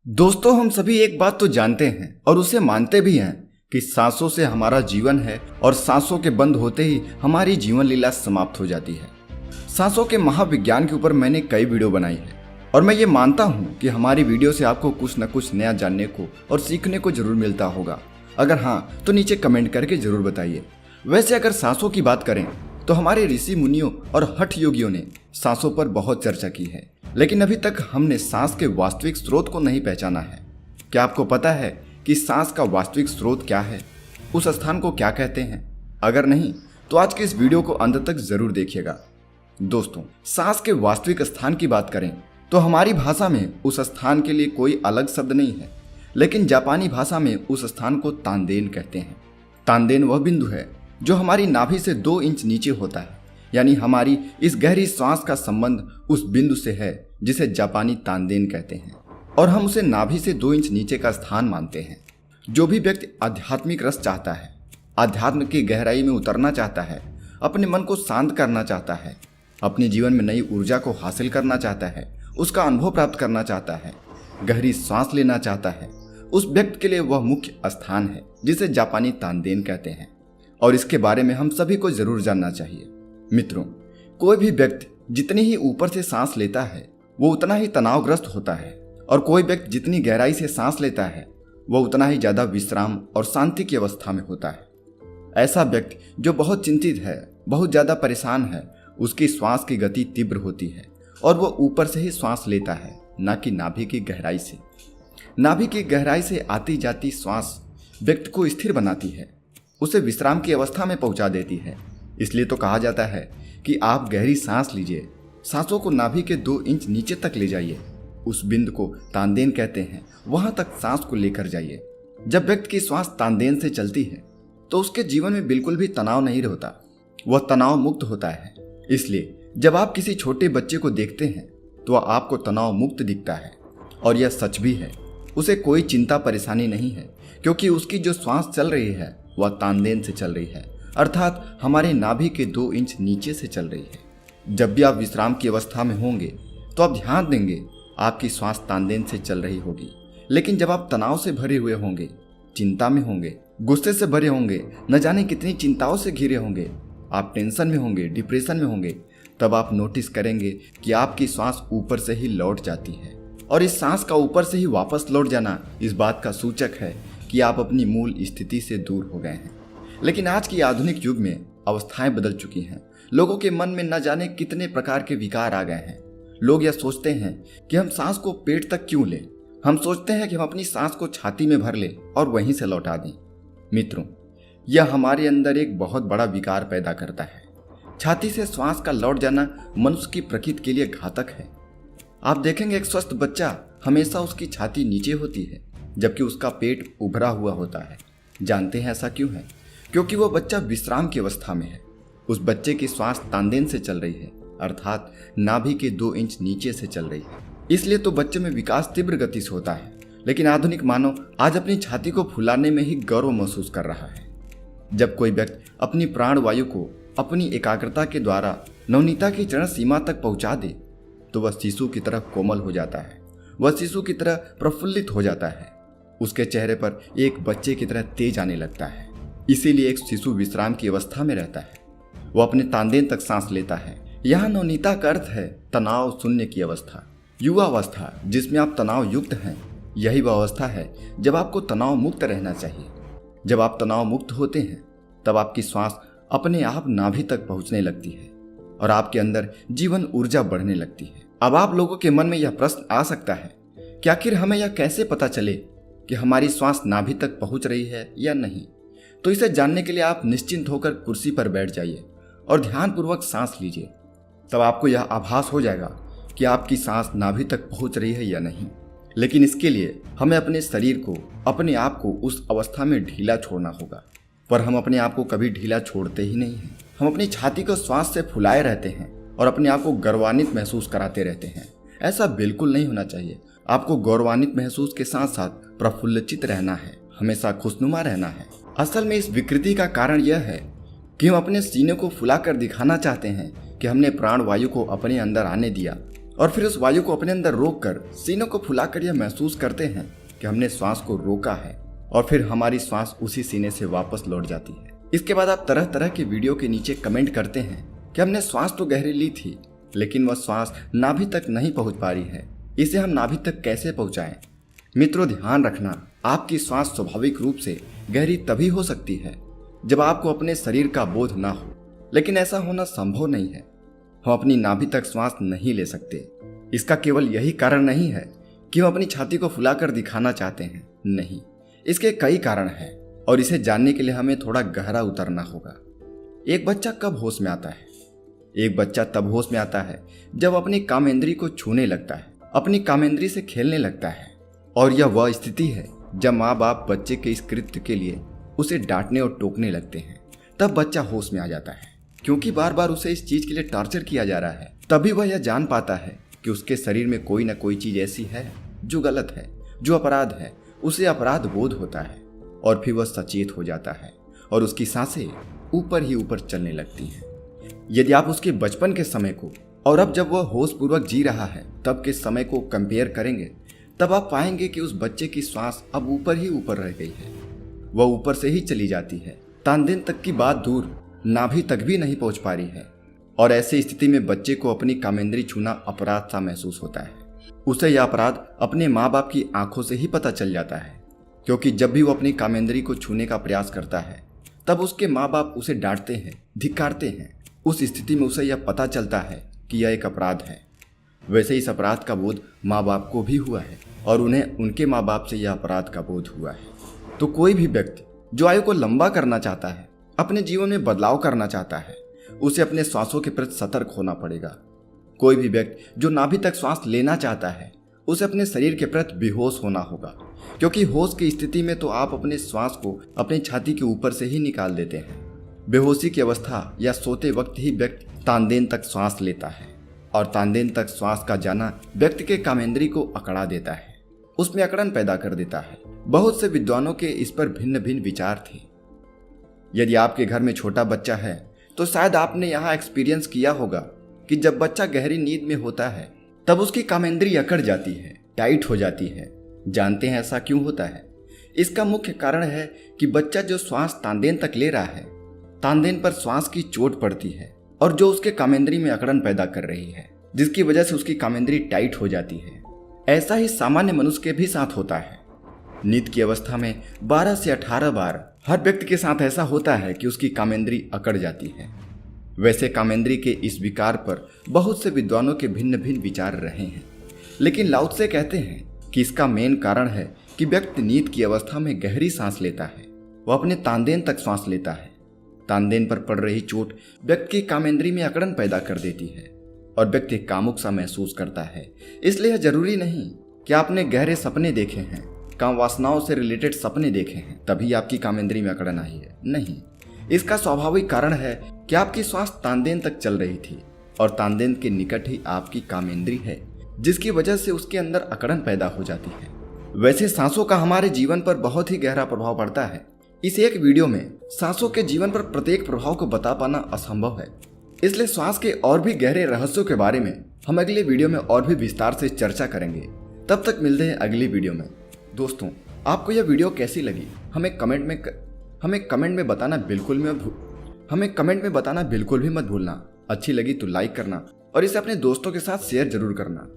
दोस्तों, हम सभी एक बात तो जानते हैं और उसे मानते भी हैं कि सांसों से हमारा जीवन है और सांसों के बंद होते ही हमारी जीवन लीला समाप्त हो जाती है। सांसों के महाविज्ञान के ऊपर मैंने कई वीडियो बनाई है और मैं ये मानता हूँ कि हमारी वीडियो से आपको कुछ न कुछ नया जानने को और सीखने को जरूर मिलता होगा। अगर हाँ तो नीचे कमेंट करके जरूर बताइए। वैसे अगर सांसों की बात करें तो हमारे ऋषि मुनियों और हठ योगियों ने सांसों पर बहुत चर्चा की है, लेकिन अभी तक हमने सांस के वास्तविक स्रोत को नहीं पहचाना है। क्या आपको पता है कि सांस का वास्तविक स्रोत क्या है, उस स्थान को क्या कहते हैं? अगर नहीं तो आज के इस वीडियो को अंत तक जरूर देखिएगा। दोस्तों, सांस के वास्तविक स्थान की बात करें तो हमारी भाषा में उस स्थान के लिए कोई अलग शब्द नहीं है, लेकिन जापानी भाषा में उस स्थान को तानदेन कहते हैं। तानदेन वह बिंदु है जो हमारी नाभि से 2 इंच नीचे होता है, यानी हमारी इस गहरी सांस का संबंध उस बिंदु से है जिसे जापानी तानदेन कहते हैं, और हम उसे नाभि से 2 इंच नीचे का स्थान मानते हैं। जो भी व्यक्ति आध्यात्मिक रस चाहता है, आध्यात्म की गहराई में उतरना चाहता है, अपने मन को शांत करना चाहता है, अपने जीवन में नई ऊर्जा को हासिल करना चाहता है, उसका अनुभव प्राप्त करना चाहता है, गहरी सांस लेना चाहता है, उस व्यक्ति के लिए वह मुख्य स्थान है जिसे जापानी तानदेन कहते हैं, और इसके बारे में हम सभी को जरूर जानना चाहिए। मित्रों, कोई भी व्यक्ति जितनी ही ऊपर से सांस लेता है वो उतना ही तनावग्रस्त होता है, और कोई व्यक्ति जितनी गहराई से सांस लेता है वह उतना ही ज्यादा विश्राम और शांति की अवस्था में होता है। ऐसा व्यक्ति जो बहुत चिंतित है, बहुत ज्यादा परेशान है, उसकी श्वास की गति तीव्र होती है और वह ऊपर से ही श्वास लेता है, न कि नाभि की गहराई से। नाभि की गहराई से आती जाती श्वास व्यक्ति को स्थिर बनाती है, उसे विश्राम की अवस्था में पहुंचा देती है। इसलिए तो कहा जाता है कि आप गहरी सांस लीजिए, सांसों को नाभि के 2 इंच नीचे तक ले जाइए, उस बिंदु को तानदेन कहते हैं, वहां तक सांस को लेकर जाइए। जब व्यक्ति की श्वास तानदेन से चलती है तो उसके जीवन में बिल्कुल भी तनाव नहीं होता, वह तनाव मुक्त होता है। इसलिए जब आप किसी छोटे बच्चे को देखते हैं तो वह आपको तनाव मुक्त दिखता है, और यह सच भी है। उसे कोई चिंता परेशानी नहीं है, क्योंकि उसकी जो श्वास चल रही है वह तानदेन से चल रही है, अर्थात हमारे नाभि के 2 इंच नीचे से चल रही है। जब भी आप विश्राम की अवस्था में होंगे तो आप ध्यान देंगे आपकी श्वास तानदेन से चल रही होगी। लेकिन जब आप तनाव से भरे हुए होंगे, चिंता में होंगे, गुस्से से भरे होंगे, न जाने कितनी चिंताओं से घिरे होंगे, आप टेंशन में होंगे, डिप्रेशन में होंगे, तब आप नोटिस करेंगे कि आपकी श्वास ऊपर से ही लौट जाती है। और इस सांस का ऊपर से ही वापस लौट जाना इस बात का सूचक है कि आप अपनी मूल स्थिति से दूर हो गए हैं। लेकिन आज की आधुनिक युग में अवस्थाएं बदल चुकी हैं। लोगों के मन में न जाने कितने प्रकार के विकार आ गए हैं। लोग यह सोचते हैं कि हम सांस को पेट तक क्यों लें। हम सोचते हैं कि हम अपनी सांस को छाती में भर लें और वहीं से लौटा दें। मित्रों, यह हमारे अंदर एक बहुत बड़ा विकार पैदा करता है। छाती से श्वास का लौट जाना मनुष्य की प्रकृति के लिए घातक है। आप देखेंगे एक स्वस्थ बच्चा हमेशा उसकी छाती नीचे होती है, जबकि उसका पेट उभरा हुआ होता है। जानते हैं ऐसा क्यों है? क्योंकि वह बच्चा विश्राम की अवस्था में है। उस बच्चे की श्वास तानदेन से चल रही है, अर्थात नाभि के 2 इंच नीचे से चल रही है। इसलिए तो बच्चे में विकास तीव्र गति से होता है। लेकिन आधुनिक मानव आज अपनी छाती को फुलाने में ही गौरव महसूस कर रहा है। जब कोई व्यक्ति अपनी प्राण वायु को अपनी एकाग्रता के द्वारा नवनीता की चरण सीमा तक पहुंचा दे तो वह शिशु की तरह कोमल हो जाता है, वह शिशु की तरह प्रफुल्लित हो जाता है। उसके चेहरे पर एक बच्चे की तरह तेज आने लगता है। इसीलिए एक शिशु विश्राम की अवस्था में रहता है, वह अपने तानदेन तक सांस लेता है। यहाँ नवनीता का अर्थ है तनाव शून्य की अवस्था, युवा अवस्था, जिसमें आप तनाव युक्त हैं। यही वह अवस्था है जब आपको तनाव मुक्त रहना चाहिए। जब आप तनाव मुक्त होते हैं तब आपकी श्वास अपने आप नाभि तक पहुंचने लगती है और आपके अंदर जीवन ऊर्जा बढ़ने लगती है। अब आप लोगों के मन में यह प्रश्न आ सकता है कि आखिर हमें यह कैसे पता चले कि हमारी श्वास नाभि तक पहुंच रही है या नहीं? तो इसे जानने के लिए आप निश्चिंत होकर कुर्सी पर बैठ जाइए और ध्यानपूर्वक सांस लीजिए। तब आपको यह आभास हो जाएगा कि आपकी सांस नाभि तक पहुंच रही है या नहीं। लेकिन इसके लिए हमें अपने शरीर को, अपने आप को उस अवस्था में ढीला छोड़ना होगा। पर हम अपने आप को कभी ढीला छोड़ते ही नहीं हैं। हम अपनी छाती को श्वास से फुलाए रहते हैं और अपने आप को गौरवान्वित महसूस कराते रहते हैं। ऐसा बिल्कुल नहीं होना चाहिए। आपको गौरवान्वित महसूस के साथ साथ प्रफुल्लित रहना है, हमेशा खुशनुमा रहना है। असल में इस विकृति का कारण यह है कि हम अपने सीने को फुलाकर दिखाना चाहते हैं कि हमने प्राण वायु को अपने अंदर आने दिया और फिर उस वायु को अपने अंदर रोककर सीनों को फुलाकर यह महसूस करते हैं कि हमने श्वास को रोका है, और फिर हमारी श्वास उसी सीने से वापस लौट जाती है। इसके बाद आप तरह तरह के वीडियो के नीचे कमेंट करते हैं कि हमने श्वास तो गहरी ली थी, लेकिन वह श्वास नाभि तक नहीं पहुंच पा रही है, इसे हम नाभि तक कैसे पहुंचाएं? मित्रों, ध्यान रखना, आपकी श्वास स्वाभाविक रूप से गहरी तभी हो सकती है जब आपको अपने शरीर का बोध ना हो, लेकिन ऐसा होना संभव नहीं है। हम अपनी नाभि तक श्वास नहीं ले सकते। इसका केवल यही कारण नहीं है कि हम अपनी छाती को फुलाकर दिखाना चाहते हैं, नहीं, इसके कई कारण हैं और इसे जानने के लिए हमें थोड़ा गहरा उतरना होगा। एक बच्चा कब होश में आता है? एक बच्चा तब होश में आता है जब अपनी कामेंद्री को छूने लगता है, अपनी कामेंद्री से खेलने लगता है, और यह वह स्थिति है जब माँ बाप बच्चे के इस कृत्य के लिए उसे डांटने और टोकने लगते हैं। तब बच्चा होश में आ जाता है, क्योंकि बार बार उसे इस चीज के लिए टॉर्चर किया जा रहा है। तभी वह यह जान पाता है कि उसके शरीर में कोई ना कोई चीज ऐसी है जो गलत है, जो अपराध है। उसे अपराध बोध होता है और फिर वह सचेत हो जाता है और उसकी सांसें ऊपर ही ऊपर चलने लगती हैं। यदि आप उसके बचपन के समय को और अब जब वह होश पूर्वक जी रहा है तब के समय को कंपेयर करेंगे, तब आप पाएंगे कि उस बच्चे की श्वास अब ऊपर ही ऊपर रह गई है। वह ऊपर से ही चली जाती है, तानदेन तक की बात दूर, नाभि तक भी नहीं पहुंच पा रही है। और ऐसी स्थिति में बच्चे को अपनी कामेंद्री छूना अपराध सा महसूस होता है। उसे यह अपराध अपने माँ बाप की आंखों से ही पता चल जाता है, क्योंकि जब भी वो अपनी कामेंद्री को छूने का प्रयास करता है तब उसके माँ बाप उसे डांटते हैं, धिक्कारते हैं। उस स्थिति में उसे यह पता चलता है कि यह एक अपराध है। वैसे इस अपराध का बोध माँ बाप को भी हुआ है और उन्हें उनके माँ बाप से यह अपराध का बोध हुआ है। तो कोई भी व्यक्ति जो आयु को लंबा करना चाहता है, अपने जीवन में बदलाव करना चाहता है, उसे अपने श्वासों के प्रति सतर्क होना पड़ेगा। कोई भी व्यक्ति जो नाभि तक श्वास लेना चाहता है, उसे अपने शरीर के प्रति बेहोश होना होगा, क्योंकि होश की स्थिति में तो आप अपने श्वास को अपनी छाती के ऊपर से ही निकाल देते हैं। बेहोशी की अवस्था या सोते वक्त ही व्यक्ति तानदेन तक श्वास लेता है, और तानदेन तक श्वास का जाना व्यक्ति के कामेंद्री को अकड़ा देता है, उसमें अकड़न पैदा कर देता है। बहुत से विद्वानों के इस पर भिन्न भिन्न विचार थे। यदि आपके घर में छोटा बच्चा है तो शायद आपने यहाँ एक्सपीरियंस किया होगा कि जब बच्चा गहरी नींद में होता है तब उसकी कामेंद्री अकड़ जाती है, टाइट हो जाती है। जानते हैं ऐसा क्यों होता है? इसका मुख्य कारण है कि बच्चा जो श्वास तानदेन तक ले रहा है, तानदेन पर श्वास की चोट पड़ती है और जो उसके कामेंद्री में अकड़न पैदा कर रही है, जिसकी वजह से उसकी कामेंद्री टाइट हो जाती है। ऐसा ही सामान्य मनुष्य के भी साथ होता है। नींद की अवस्था में 12 से 18 बार हर व्यक्ति के साथ ऐसा होता है कि उसकी कामेंद्री अकड़ जाती है। वैसे कामेंद्री के इस विकार पर बहुत से विद्वानों के भिन्न भिन्न विचार रहे हैं, लेकिन लाओ त्से कहते हैं कि इसका मेन कारण है कि व्यक्ति नींद की अवस्था में गहरी सांस लेता है, वह अपने तानदेन तक सांस लेता है। तानदेन पर पड़ रही चोट व्यक्ति की कामेंद्री में अकड़न पैदा कर देती है और व्यक्ति कामुक सा महसूस करता है। इसलिए जरूरी नहीं कि आपने गहरे सपने देखे हैं, काम वासनाओं से रिलेटेड सपने देखे हैं तभी आपकी कामेंद्री में अकड़न आई है। नहीं, इसका स्वाभाविक कारण है कि आपकी श्वास तानदेन तक चल रही थी और तानदेन के निकट ही आपकी कामेंद्री है, जिसकी वजह से उसके अंदर अकड़न पैदा हो जाती है। वैसे सांसों का हमारे जीवन पर बहुत ही गहरा प्रभाव पड़ता है। इस एक वीडियो में सांसों के जीवन पर प्रत्येक प्रभाव को बता पाना असंभव है, इसलिए श्वास के और भी गहरे रहस्यों के बारे में हम अगले वीडियो में और भी विस्तार से चर्चा करेंगे। तब तक मिलते हैं अगली वीडियो में। दोस्तों, आपको यह वीडियो कैसी लगी हमें कमेंट में बताना बिल्कुल भी मत भूलना। अच्छी लगी तो लाइक करना और इसे अपने दोस्तों के साथ शेयर जरूर करना।